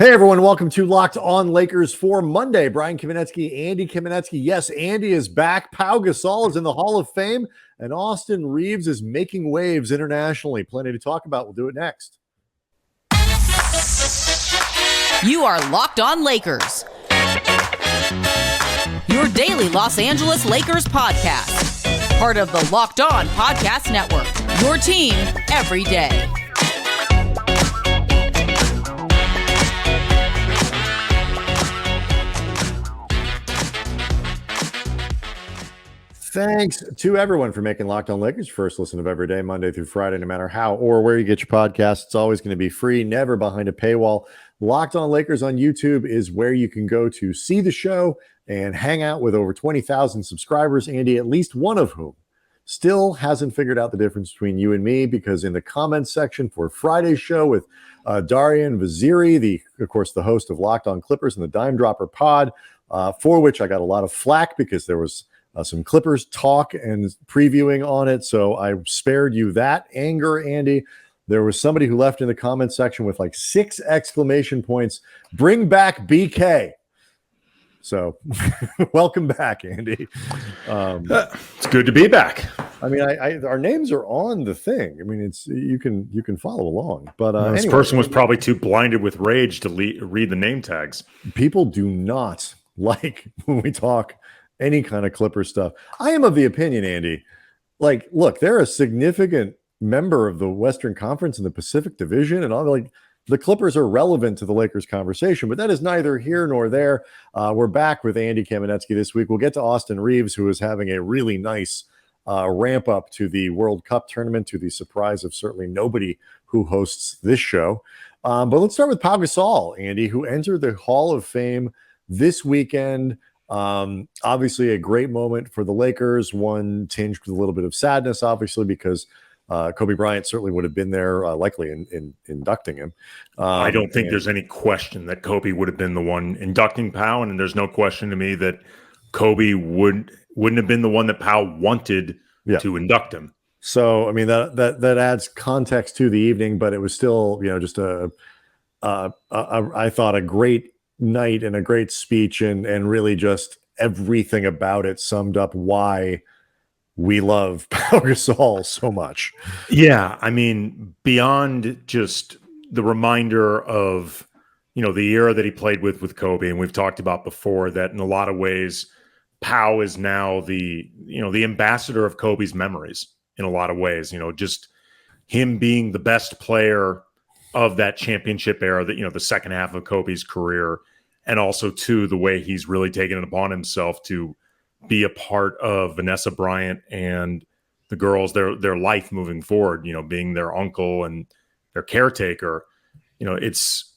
Hey everyone, welcome to Locked On Lakers for Monday. Brian Kamenetsky, Andy Kamenetsky. Yes, Andy is back. Pau Gasol is in the Hall of Fame, and Austin Reeves is making waves internationally. Plenty to talk about. We'll do it next. You are Locked On Lakers, your daily Los Angeles Lakers podcast. Part of the Locked On Podcast Network, your team every day. Thanks to everyone for making Locked On Lakers first listen of every day, Monday through Friday, no matter how or where you get your podcasts. It's always going to be free, never behind a paywall. Locked On Lakers on YouTube is where you can go to see the show and hang out with over 20,000 subscribers, Andy, at least one of whom still hasn't figured out the difference between you and me, because in the comments section for Friday's show with Darian Vaziri, of course, the host of Locked On Clippers and the Dime Dropper pod, for which I got a lot of flack because there was some Clippers talk and previewing on it, so I spared you that anger, Andy. There was somebody who left in the comments section with like 6 exclamation points. Bring back BK. So welcome back, Andy. It's good to be back. I mean, our names are on the thing. I mean, it's you can follow along. But this person was probably too blinded with rage to read the name tags. People do not like when we talk any kind of Clipper stuff. I am of the opinion, Andy, like, look, they're a significant member of the Western Conference and the Pacific Division, and all. Like, the Clippers are relevant to the Lakers conversation, but that is neither here nor there. We're back with Andy Kamenetsky this week. We'll get to Austin Reeves, who is having a really nice ramp up to the World Cup tournament, to the surprise of certainly nobody who hosts this show. But let's start with Pau Gasol, Andy, who entered the Hall of Fame this weekend. Obviously a great moment for the Lakers, one tinged with a little bit of sadness, obviously, because Kobe Bryant certainly would have been there, likely in inducting him. I don't think there's any question that Kobe would have been the one inducting Pau, and there's no question to me that Kobe wouldn't have been the one that Pau wanted to induct him. So, I mean, that adds context to the evening, but it was still, just I thought a great night and a great speech, and really just everything about it summed up why we love Pau Gasol so much. Yeah, I mean, beyond just the reminder of the era that he played with Kobe, and we've talked about before that in a lot of ways Pau is now the ambassador of Kobe's memories in a lot of ways. Just him being the best player of that championship era, that the second half of Kobe's career, and also too the way he's really taken it upon himself to be a part of Vanessa Bryant and the girls, their life moving forward, being their uncle and their caretaker. It's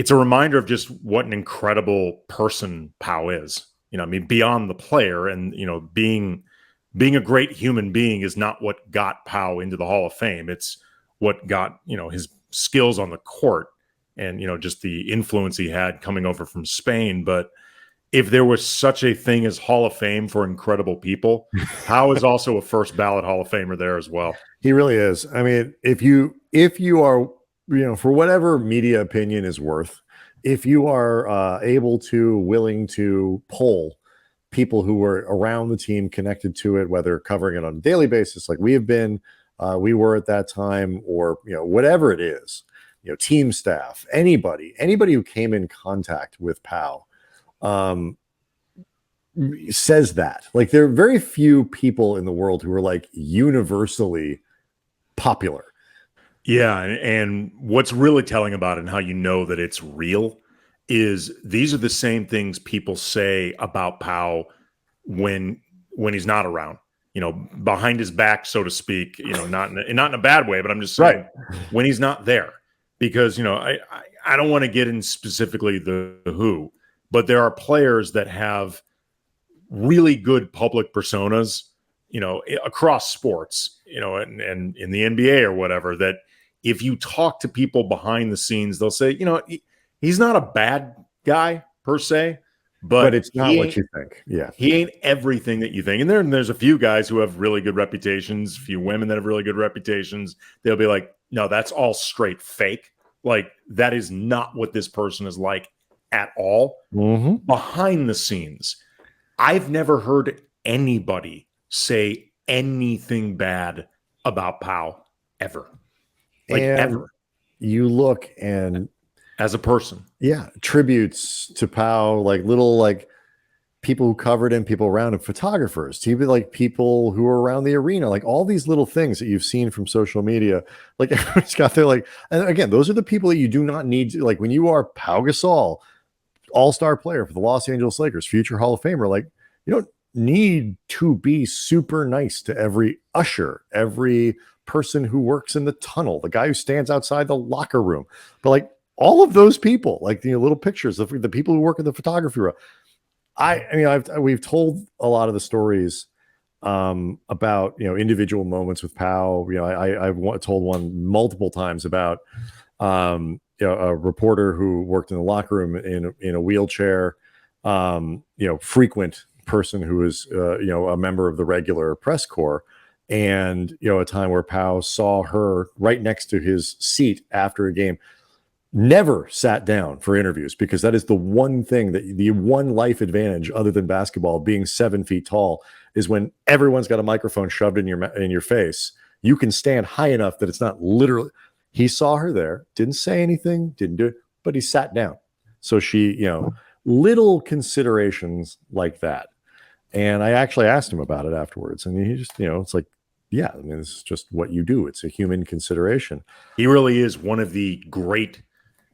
a reminder of just what an incredible person Pau is. I mean, beyond the player, and being a great human being is not what got Pau into the Hall of Fame. It's what got his skills on the court and just the influence he had coming over from Spain. But if there was such a thing as Hall of Fame for incredible people, Pau is also a first ballot Hall of Famer there as well. He really is. I mean, if you are, for whatever media opinion is worth, if you are willing to poll people who were around the team, connected to it, whether covering it on a daily basis like we have been, we were at that time, or whatever it is, team staff, anybody who came in contact with Pau says that. Like, there are very few people in the world who are like universally popular. Yeah, and what's really telling about it, and how you know that it's real, is these are the same things people say about Pau when he's not around. Behind his back, so to speak. Not in a bad way, but I'm just saying, right, when he's not there, because I don't want to get in specifically the who, but there are players that have really good public personas, across sports, and in the NBA or whatever, that if you talk to people behind the scenes, they'll say, he's not a bad guy per se, but it's not what you think. Yeah. He ain't everything that you think. And there's a few guys who have really good reputations, a few women that have really good reputations. They'll be like, no, that's all straight fake. Like, that is not what this person is like at all. Behind the scenes, I've never heard anybody say anything bad about Pau ever. Like, and ever. You look and as a person. Yeah. Tributes to Pau, like little like people who covered him, people around him, photographers, even like people who were around the arena, like all these little things that you've seen from social media. Like everyone's got their like, and again, those are the people that you do not need to, like when you are Pau Gasol, all-star player for the Los Angeles Lakers, future Hall of Famer, like you don't need to be super nice to every usher, every person who works in the tunnel, the guy who stands outside the locker room, but like all of those people, like the little pictures of the people who work in the photography room. I mean, we've told a lot of the stories about, you know, individual moments with Pau. You know, I've told one multiple times about, you know, a reporter who worked in the locker room in a wheelchair, you know, frequent person who was, you know, a member of the regular press corps. And, you know, a time where Pau saw her right next to his seat after a game, never sat down for interviews, because that is the one thing that the one life advantage other than basketball, being 7 feet tall, is when everyone's got a microphone shoved in your face, you can stand high enough that it's not literally. He saw her there, didn't say anything, didn't do it, but he sat down. So she, you know, little considerations like that. And I actually asked him about it afterwards, and he just, you know, it's like, yeah, I mean, it's just what you do. It's a human consideration. He really is one of the great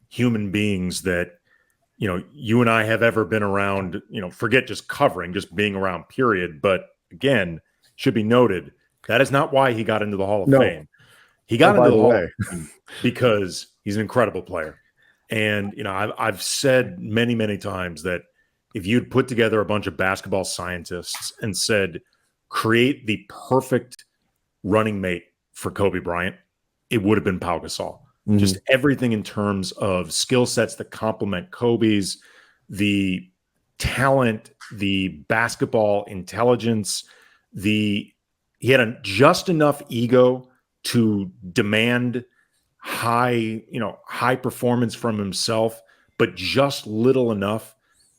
human beings that, you know, you and I have ever been around. You know, forget just covering, just being around, period. But again, should be noted, that is not why he got into the Hall of Fame. He got into the Hall of Fame because he's an incredible player. And, you know, I've said many, many times that if you'd put together a bunch of basketball scientists and said, create the perfect running mate for Kobe Bryant, it would have been Pau Gasol. Just everything in terms of skill sets that complement Kobe's, the talent, the basketball intelligence, he had just enough ego to demand high performance from himself, but just little enough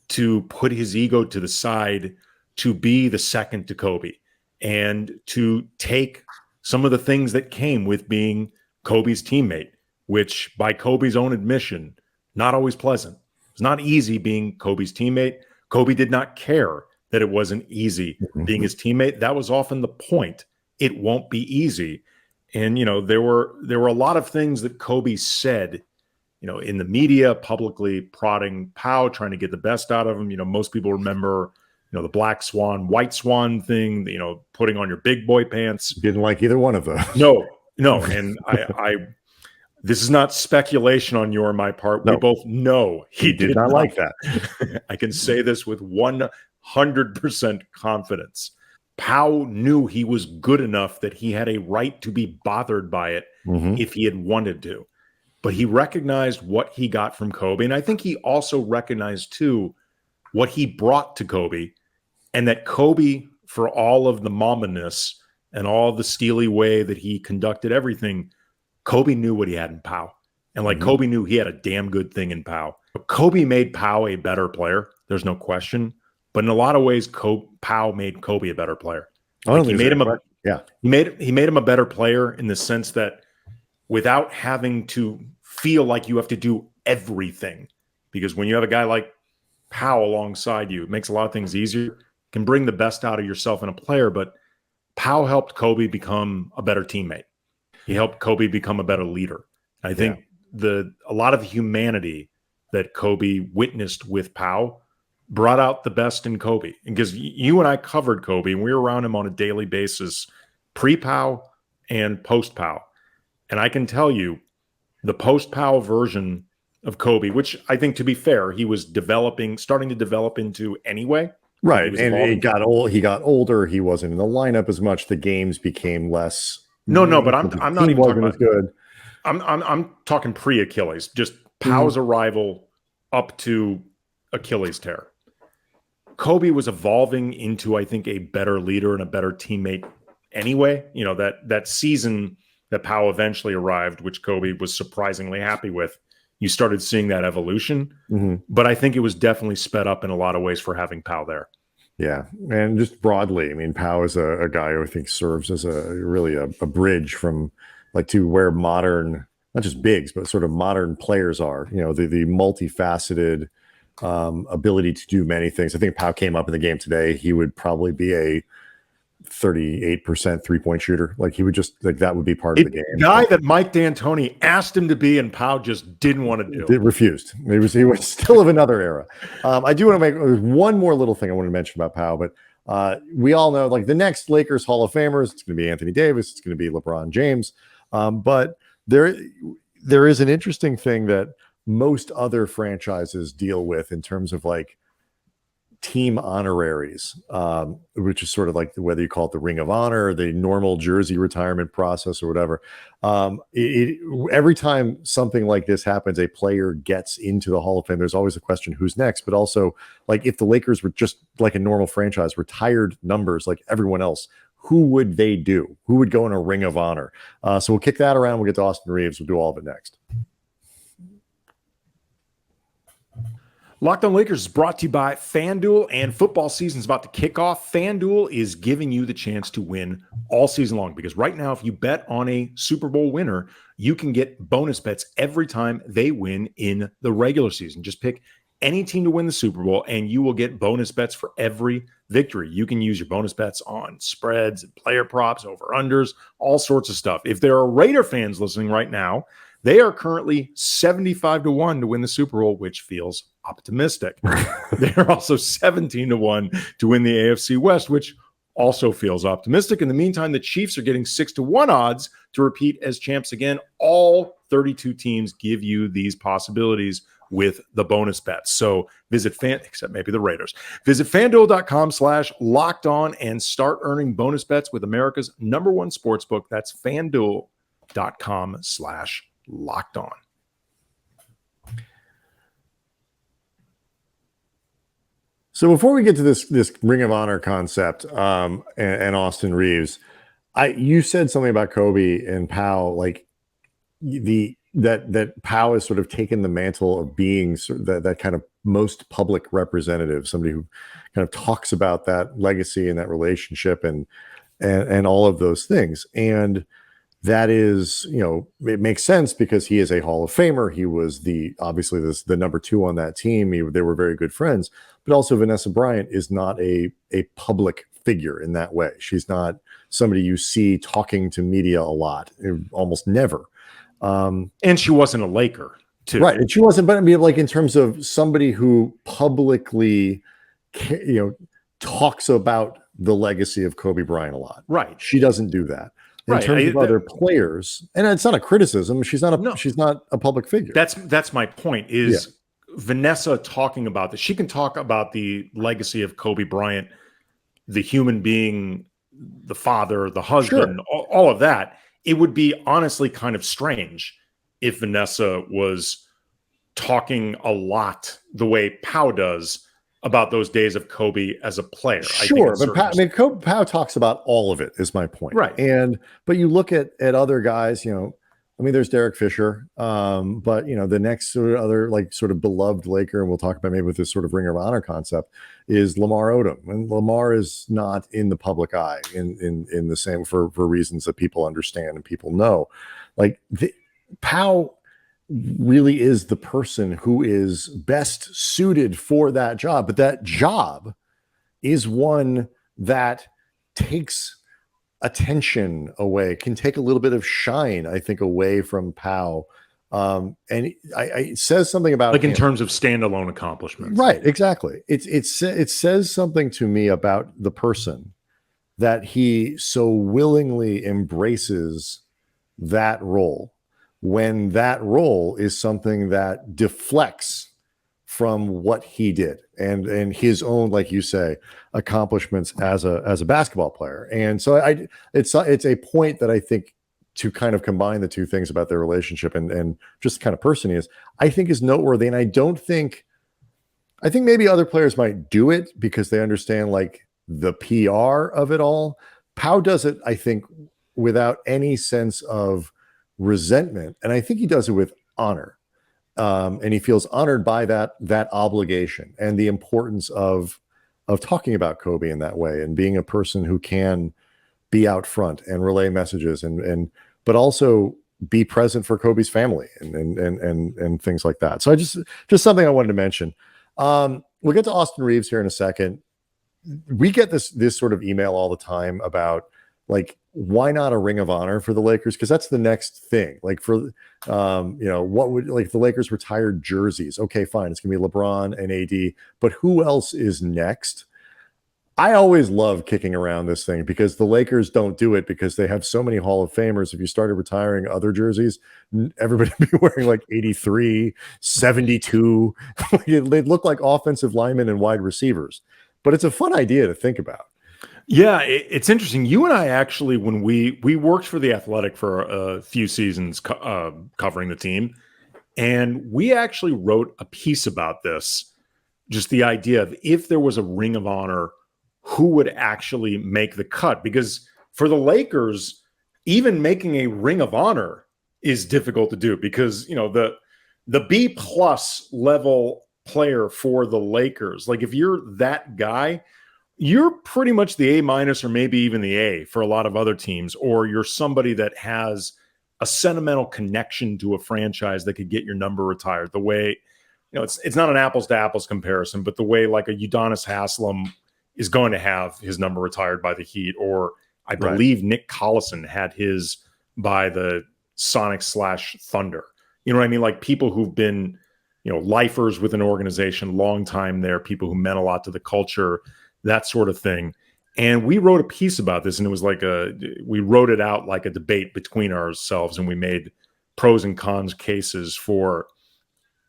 to put his ego to the side to be the second to Kobe and to take some of the things that came with being Kobe's teammate, which by Kobe's own admission, not always pleasant. It's not easy being Kobe's teammate. Kobe did not care that it wasn't easy being his teammate. That was often the point. It won't be easy. And, you know, there were a lot of things that Kobe said, you know, in the media, publicly prodding Pau, trying to get the best out of him. You know, most people remember, you know, the black swan, white swan thing, you know, putting on your big boy pants. Didn't like either one of those. No. And I this is not speculation on your and my part. We both know he did not like that. I can say this with 100% confidence. Pau knew he was good enough that he had a right to be bothered by it if he had wanted to. But he recognized what he got from Kobe. And I think he also recognized, too, what he brought to Kobe, and that Kobe, for all of the mama-ness and all the steely way that he conducted everything, Kobe knew what he had in Pau. And like Kobe knew he had a damn good thing in Pau. Kobe made Pau a better player. There's no question. But in a lot of ways, Pau made Kobe a better player. Like he made him a better player in the sense that without having to feel like you have to do everything. Because when you have a guy like Pau alongside you, it makes a lot of things easier, can bring the best out of yourself in a player. But Pau helped Kobe become a better teammate. He helped Kobe become a better leader. I think a lot of humanity that Kobe witnessed with Pau brought out the best in Kobe. Because you and I covered Kobe, and we were around him on a daily basis, pre-Pau and post-Pau. And I can tell you, the post-Pau version of Kobe, which I think, to be fair, he was starting to develop into anyway. Right. And he got older. He wasn't in the lineup as much. The games became less. No, but I'm not even talking about good. I'm talking pre-Achilles, just Pau's arrival up to Achilles tear. Kobe was evolving into, I think, a better leader and a better teammate anyway. You know, that that Pau eventually arrived, which Kobe was surprisingly happy with, you started seeing that evolution. But I think it was definitely sped up in a lot of ways for having Pau there. Yeah. And just broadly, I mean, Pau is a guy who I think serves as a bridge from like to where modern, not just bigs, but sort of modern players are, you know, the multifaceted ability to do many things. I think Pau came up in the game today. He would probably be a 38% 3-point shooter. Like he would just like that would be part of the game. Guy that Mike D'Antoni asked him to be, and Pau just didn't want to do. It refused. He was still of another era. I do want to make one more little thing I want to mention about Pau, but we all know like the next Lakers Hall of Famers, it's going to be Anthony Davis, it's going to be LeBron James. But there is an interesting thing that most other franchises deal with in terms of like team honoraries, which is sort of like whether you call it the Ring of Honor, or the normal jersey retirement process or whatever. Every time something like this happens, a player gets into the Hall of Fame, there's always a question, who's next? But also like if the Lakers were just like a normal franchise, retired numbers like everyone else, who would they do? Who would go in a Ring of Honor? So we'll kick that around. We'll get to Austin Reeves. We'll do all of it next. Locked On Lakers is brought to you by FanDuel, and football season is about to kick off. FanDuel is giving you the chance to win all season long because right now, if you bet on a Super Bowl winner, you can get bonus bets every time they win in the regular season. Just pick any team to win the Super Bowl, and you will get bonus bets for every victory. You can use your bonus bets on spreads, and player props, over-unders, all sorts of stuff. If there are Raider fans listening right now, they are currently 75-1 to win the Super Bowl, which feels optimistic. They're also 17-1 to win the AFC West, which also feels optimistic. In the meantime, the Chiefs are getting 6-1 odds to repeat as champs again. All 32 teams give you these possibilities with the bonus bets. So visit except maybe the Raiders. Visit FanDuel.com/lockedon and start earning bonus bets with America's #1 sportsbook. That's FanDuel.com/locked on. So before we get to this Ring of Honor concept and Austin Reeves, you said something about Kobe and Pau, like that Pau has sort of taken the mantle of being that kind of most public representative, somebody who kind of talks about that legacy and that relationship and all of those things. And that is, you know, it makes sense because he is a Hall of Famer. He was obviously the number 2 on that team. They were very good friends, but also Vanessa Bryant is not a public figure in that way. She's not somebody you see talking to media a lot, almost never. And she wasn't a Laker, too. Right. And she wasn't, but I mean, like in terms of somebody who publicly, you know, talks about the legacy of Kobe Bryant a lot. Right. She doesn't do that. In terms of other players, and it's not a criticism. She's not a public figure. That's my point. Is Vanessa talking about this? She can talk about the legacy of Kobe Bryant, the human being, the father, the husband, all of that. It would be honestly kind of strange if Vanessa was talking a lot the way Pau does about those days of Kobe as a player. Sure, but Pau talks about all of it, is my point. Right. But you look at other guys, you know, I mean, there's Derek Fisher, but, you know, the next sort of other, like, sort of beloved Laker, and we'll talk about maybe with this sort of Ring of Honor concept, is Lamar Odom. And Lamar is not in the public eye in the same, for reasons that people understand and people know. Like, Pau really is the person who is best suited for that job, but that job is one that takes attention away, can take a little bit of shine, I think, away from Pau. And it says something about, like, in terms of standalone accomplishments. Right, exactly. It says something to me about the person that he so willingly embraces that role, when that role is something that deflects from what he did and his own, like you say, accomplishments as a basketball player. And so it's a point that I think, to kind of combine the two things about their relationship and just the kind of person he is, I think is noteworthy. And I think maybe other players might do it because they understand, like, the PR of it all. Pau does it, I think, without any sense of resentment. And I think he does it with honor. And he feels honored by that obligation and the importance of talking about Kobe in that way and being a person who can be out front and relay messages but also be present for Kobe's family and things like that. So I just something I wanted to mention. We'll get to Austin Reeves here in a second. We get this sort of email all the time about, like, why not a Ring of Honor for the Lakers? Because that's the next thing. Like, for what would, like, the Lakers retired jerseys? Okay, fine, it's gonna be LeBron and AD, but who else is next? I always love kicking around this thing because the Lakers don't do it because they have so many Hall of Famers. If you started retiring other jerseys, everybody would be wearing like 83, 72. They'd look like offensive linemen and wide receivers. But it's a fun idea to think about. Yeah, it's interesting. You and I actually, when we worked for The Athletic for a few seasons covering the team, and we actually wrote a piece about this, just the idea of if there was a Ring of Honor, who would actually make the cut? Because for the Lakers, even making a Ring of Honor is difficult to do because, the B plus level player for the Lakers, like if you're that guy, you're pretty much the A minus or maybe even the A for a lot of other teams, or you're somebody that has a sentimental connection to a franchise that could get your number retired. The way, it's not an apples to apples comparison, but the way like a Udonis Haslem is going to have his number retired by the Heat, or I believe Nick Collison had his by the Sonics/Thunder. You know what I mean? Like people who've been, lifers with an organization, long time there, people who meant a lot to the culture, that sort of thing. And we wrote a piece about this, and it was like we wrote it out like a debate between ourselves, and we made pros and cons cases for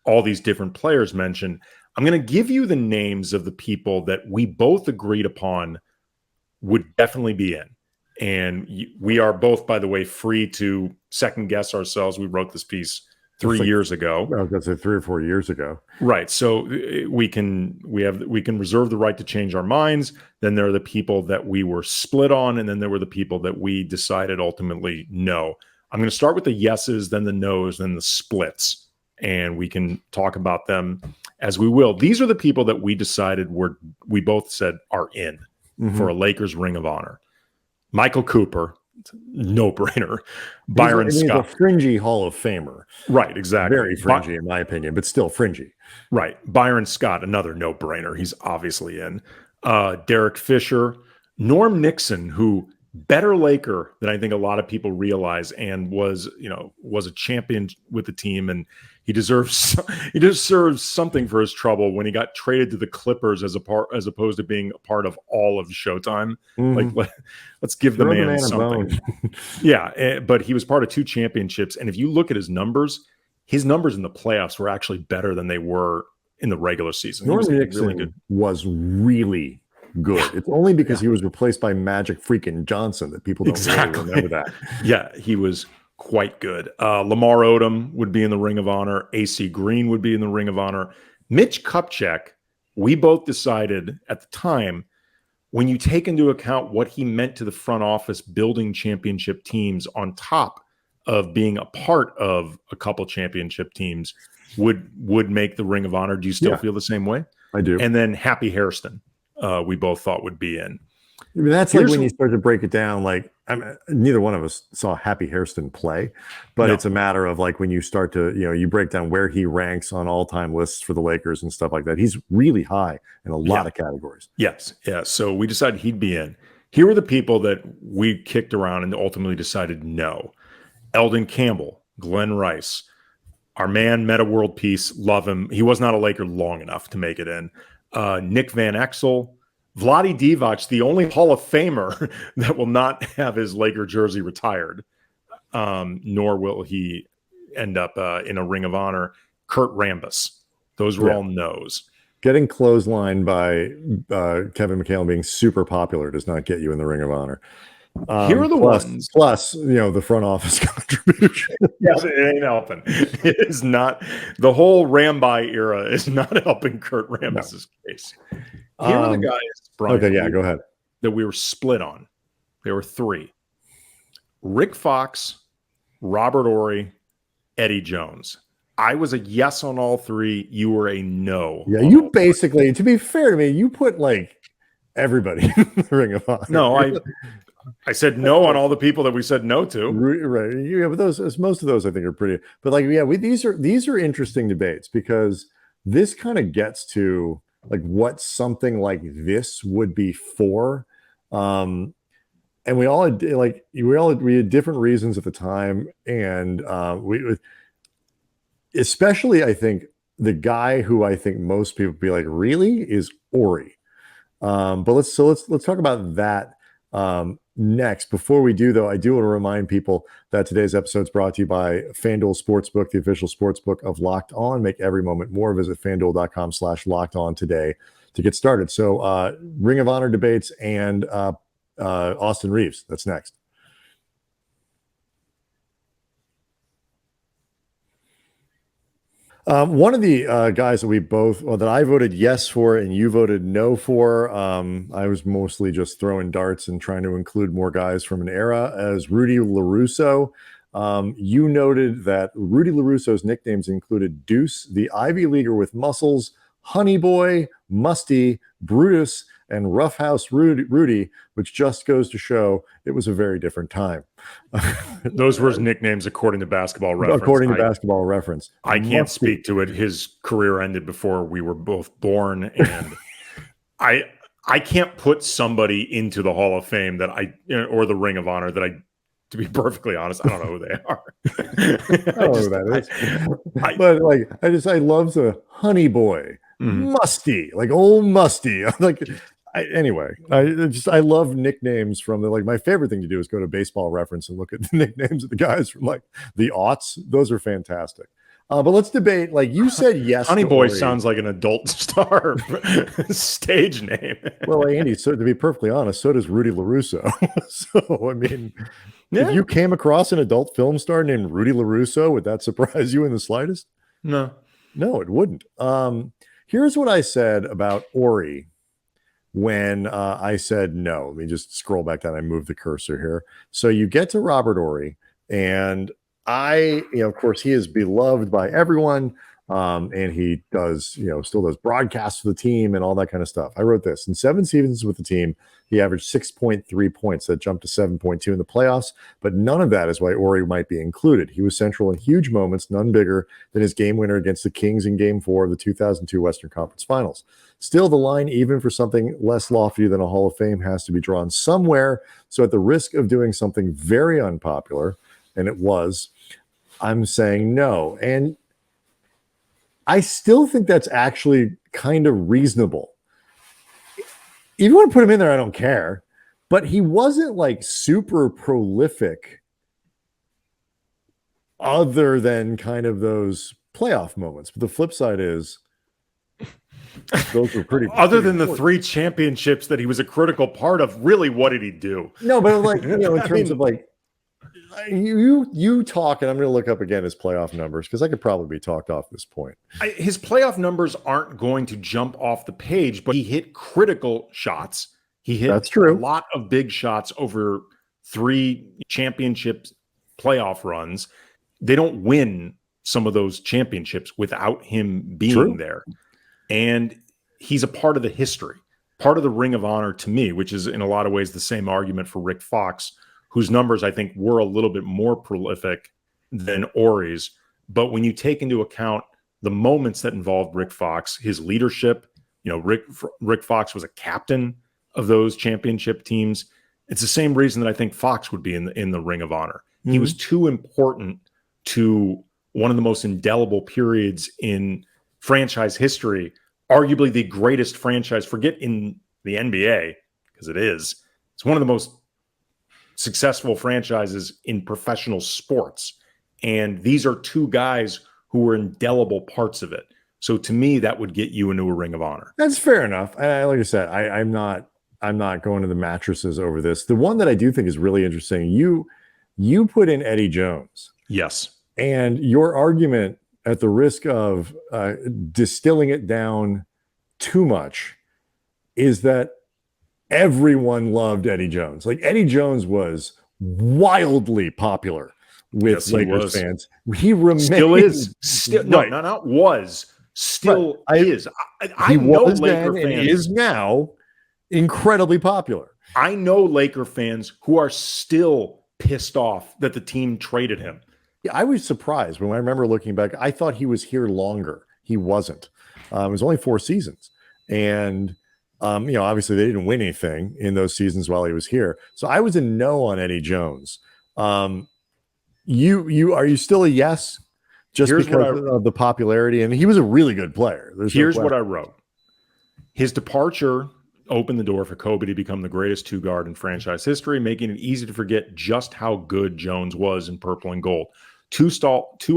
all these different players mentioned. I'm going to give you the names of the people that we both agreed upon would definitely be in. And we are both, by the way, free to second guess ourselves. We wrote this piece 3 years ago. I was going to say 3 or 4 years ago. Right. So we can reserve the right to change our minds. Then there are the people that we were split on, and then there were the people that we decided ultimately no. I'm going to start with the yeses, then the nos, then the splits, and we can talk about them as we will. These are the people that we decided we both said are in for a Lakers Ring of Honor. Michael Cooper, no brainer. Byron Scott, a fringy Hall of Famer. Right, exactly. Very fringy in my opinion, but still fringy. Right. Byron Scott, another no brainer. He's obviously in. Derek Fisher, Norm Nixon, who better Laker than I think a lot of people realize, and was a champion with the team, and he deserves something for his trouble when he got traded to the Clippers as opposed to being a part of all of Showtime. Like let's give the man something. Yeah, but he was part of 2 championships, and if you look at his numbers in the playoffs were actually better than they were in the regular season. Norm Nixon was really good. It's only because he was replaced by Magic freaking Johnson that people don't really remember that. Yeah, he was quite good. Lamar Odom would be in the Ring of Honor. AC Green would be in the Ring of Honor. Mitch Kupchak, we both decided at the time, when you take into account what he meant to the front office building championship teams on top of being a part of a couple championship teams, would make the Ring of Honor. Do you still feel the same way? I do. And then Happy Hairston, we both thought would be in. I mean, that's like when you start to break it down, like neither one of us saw Happy Hairston play, but it's a matter of like when you start to, you break down where he ranks on all-time lists for the Lakers and stuff like that. He's really high in a lot of categories. Yes. Yeah. So we decided he'd be in. Here were the people that we kicked around and ultimately decided no. Eldon Campbell, Glenn Rice, our man, Meta World Peace, love him. He was not a Laker long enough to make it in. Nick Van Exel, Vlade Divac, the only Hall of Famer that will not have his Laker jersey retired, nor will he end up in a Ring of Honor. Kurt Rambis. Those were all no's. Getting clotheslined by Kevin McHale being super popular does not get you in the Ring of Honor. Here are the ones. Plus, the front office contribution. Yes, it ain't helping. It is not. The whole Ramby era is not helping Kurt Rambis' case. Here are the guys, Brian. Okay, go ahead. That we were split on. There were 3. Rick Fox, Robert Horry, Eddie Jones. I was a yes on all three. You were a no. Yeah, you basically, to be fair to me, you put like everybody in the Ring of Honor. No, I said no on all the people that we said no to. Right. Yeah, but most of those I think are pretty. But like, yeah, these are interesting debates because this kind of gets to like what something like this would be for. And we all had we had different reasons at the time, and we especially I think the guy who I think most people be like really is Horry. But let's talk about that next. Before we do, though, I do want to remind people that today's episode is brought to you by FanDuel Sportsbook, the official sportsbook of Locked On. Make every moment more. Visit FanDuel.com/Locked On today to get started. So Ring of Honor debates and Austin Reeves. That's next. One of the guys that I voted yes for and you voted no for, I was mostly just throwing darts and trying to include more guys from an era, as Rudy LaRusso. You noted that Rudy LaRusso's nicknames included Deuce, the Ivy Leaguer with muscles, Honey Boy, Musty, Brutus, and Roughhouse Rudy, which just goes to show it was a very different time. Those were his nicknames according to Basketball Reference. According to Basketball Reference. I can't speak to it. His career ended before we were both born, and I can't put somebody into the Hall of Fame or the Ring of Honor that to be perfectly honest, I don't know who they are. I don't know who that is. But like, I love the Honey Boy, Musty, like old Musty. Anyway, I love nicknames from my favorite thing to do is go to Baseball Reference and look at the nicknames of the guys from like the aughts. Those are fantastic. But let's debate. Like you said, yes. Honey Boy sounds like an adult star stage name. Well, Andy, so to be perfectly honest, so does Rudy LaRusso. So I mean, if you came across an adult film star named Rudy LaRusso, would that surprise you in the slightest? No, it wouldn't. Here's what I said about Horry. When I said no, let me just scroll back down. I moved the cursor here. So you get to Robert Horry, and of course, he is beloved by everyone, and he does, still does broadcasts for the team and all that kind of stuff. I wrote this. In 7 seasons with the team, he averaged 6.3 points. That jumped to 7.2 in the playoffs, but none of that is why Horry might be included. He was central in huge moments, none bigger than his game winner against the Kings in Game 4 of the 2002 Western Conference Finals. Still, the line, even for something less lofty than a Hall of Fame, has to be drawn somewhere. So at the risk of doing something very unpopular, and it was, I'm saying no. And I still think that's actually kind of reasonable. If you want to put him in there, I don't care. But he wasn't like super prolific other than kind of those playoff moments. But the flip side is those were pretty other than the 3 championships that he was a critical part of. Really, what did he do? No, but like, in terms of like, you talk, and I'm going to look up again his playoff numbers because I could probably be talked off this point. His playoff numbers aren't going to jump off the page, but he hit critical shots. He hit That's true. A lot of big shots over 3 championship playoff runs. They don't win some of those championships without him being there. And he's a part of the history, part of the Ring of Honor to me, which is in a lot of ways the same argument for Rick Fox, whose numbers I think were a little bit more prolific than Horry's. But when you take into account the moments that involved Rick Fox, his leadership, Rick Fox was a captain of those championship teams. It's the same reason that I think Fox would be in the Ring of Honor. Mm-hmm. He was too important to one of the most indelible periods in franchise history, arguably the greatest franchise. Forget in the NBA, because it is. It's one of the most successful franchises in professional sports. And these are 2 guys who were indelible parts of it. So to me, that would get you into a Ring of Honor. That's fair enough. Like I said, I'm not going to the mattresses over this. The one that I do think is really interesting, you put in Eddie Jones. Yes. And your argument, at the risk of distilling it down too much, is that everyone loved Eddie Jones. Like Eddie Jones was wildly popular with Lakers fans. He remains, still is, still right. not was, still right. is. I know Laker fans and is now incredibly popular. I know Laker fans who are still pissed off that the team traded him. Yeah, I was surprised when I remember looking back. I thought he was here longer. He wasn't. It was only 4 seasons, and obviously they didn't win anything in those seasons while he was here. So I was a no on Eddie Jones. You are you still a yes? Just because of the popularity, and he was a really good player. Here's what I wrote: his departure opened the door for Kobe to become the greatest 2-guard in franchise history, making it easy to forget just how good Jones was in purple and gold. 2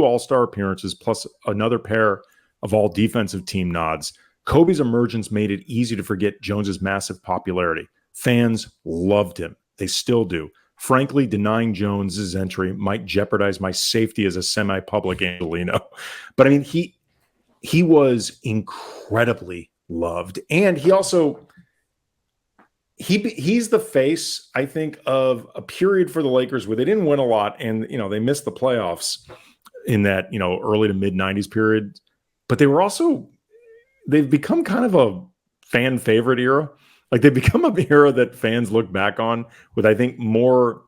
All-Star appearances plus another pair of all defensive team nods. Kobe's emergence made it easy to forget Jones's massive popularity. Fans loved him. They still do. Frankly, denying Jones's entry might jeopardize my safety as a semi-public Angelino. But I mean, he was incredibly loved. And he also he's the face, I think, of a period for the Lakers where they didn't win a lot, and they missed the playoffs in that early to mid 90s period. But they've become kind of a fan favorite era. Like they've become an era that fans look back on with, I think, more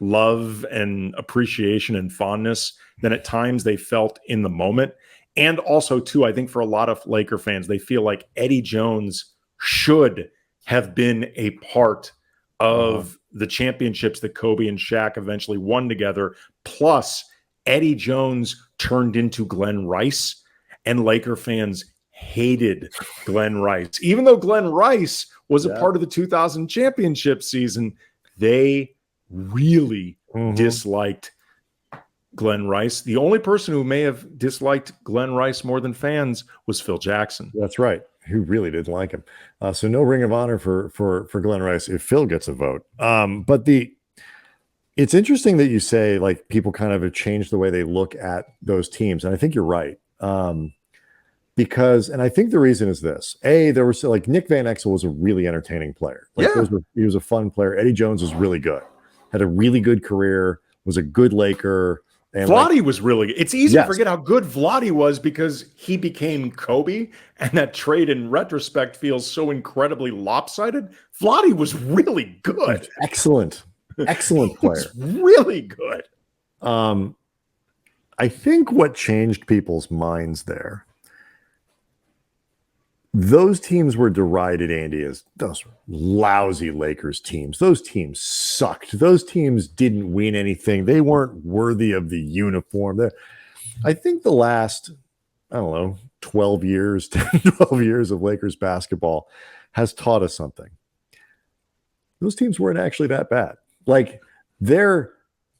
love and appreciation and fondness than at times they felt in the moment. And also, too, I think for a lot of Laker fans, they feel like Eddie Jones should have been a part of the championships that Kobe and Shaq eventually won together. Plus, Eddie Jones turned into Glenn Rice, and Laker fans hated Glenn Rice. Even though Glenn Rice was a part of the 2000 championship season, they really disliked Glenn Rice. The only person who may have disliked Glenn Rice more than fans was Phil Jackson. That's right. Who really didn't like him. So no Ring of Honor for Glenn Rice if Phil gets a vote. But it's interesting that you say like people kind of have changed the way they look at those teams. And I think you're right. Because I think the reason is this. There was like Nick Van Exel was a really entertaining player. Like he was a fun player. Eddie Jones was really good. Had a really good career, was a good Laker. And Vlade was really good. It's easy to forget how good Vlade was because he became Kobe, and that trade in retrospect feels so incredibly lopsided. Vlade was really good. Excellent player. Really good. I think what changed people's minds there, those teams were derided, Andy, as those lousy Lakers teams. Those teams sucked. Those teams didn't win anything. They weren't worthy of the uniform. I think the last, 12 years, 10, 12 years of Lakers basketball has taught us something. Those teams weren't actually that bad. Like, they're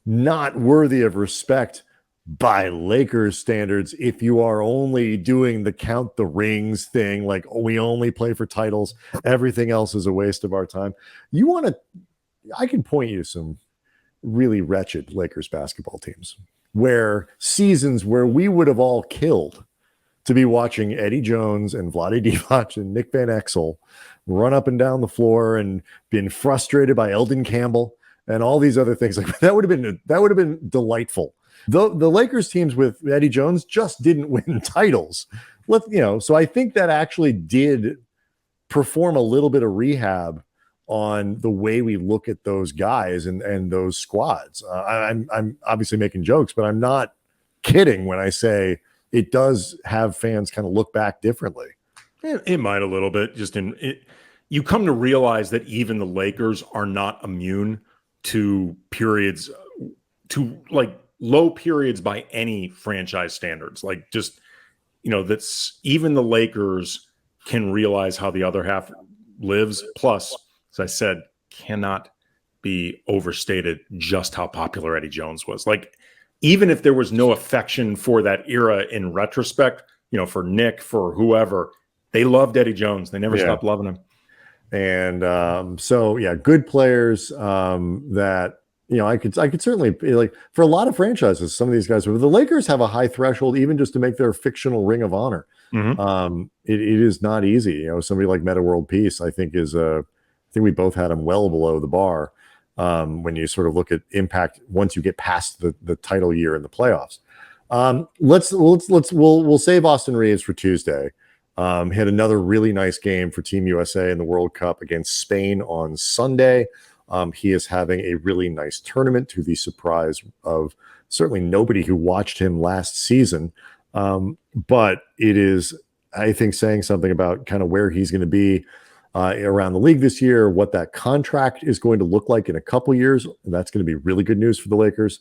not worthy of respect by Lakers standards if you are only doing the count the rings thing, like we only play for titles, everything else is a waste of our time. I can point you to some really wretched Lakers basketball teams where seasons where we would have all killed to be watching Eddie Jones and Vlade Divac and Nick Van Exel run up and down the floor and been frustrated by Eldon Campbell and all these other things. Like that would have been delightful. The Lakers teams with Eddie Jones just didn't win titles. So I think that actually did perform a little bit of rehab on the way we look at those guys and those squads. I'm obviously making jokes, but I'm not kidding when I say it does have fans kind of look back differently. It might a little bit. You come to realize that even the Lakers are not immune to periods, to like low periods by any franchise standards. Like just, that's even the Lakers can realize how the other half lives. Plus, as I said, cannot be overstated just how popular Eddie Jones was. Like, even if there was no affection for that era in retrospect, for Nick, for whoever, they loved Eddie Jones. They never stopped loving him. And good players that, I could certainly be like for a lot of franchises, some of these guys, the Lakers have a high threshold even just to make their fictional Ring of Honor. It is not easy. Somebody like Meta World Peace, I think we both had him well below the bar. when you sort of look at impact once you get past the title year in the playoffs. We'll save Austin Reeves for Tuesday. Had another really nice game for Team USA in the World Cup against Spain on Sunday. He is having a really nice tournament, to the surprise of certainly nobody who watched him last season. But it is, I think, saying something about kind of where he's going to be around the league this year, what that contract is going to look like in a couple years. And that's going to be really good news for the Lakers.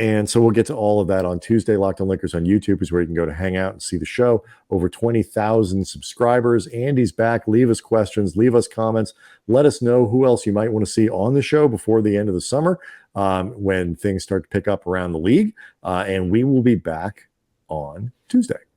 And so we'll get to all of that on Tuesday. Locked on Lakers on YouTube is where you can go to hang out and see the show. Over 20,000 subscribers. Andy's back. Leave us questions. Leave us comments. Let us know who else you might want to see on the show before the end of the summer when things start to pick up around the league. And we will be back on Tuesday.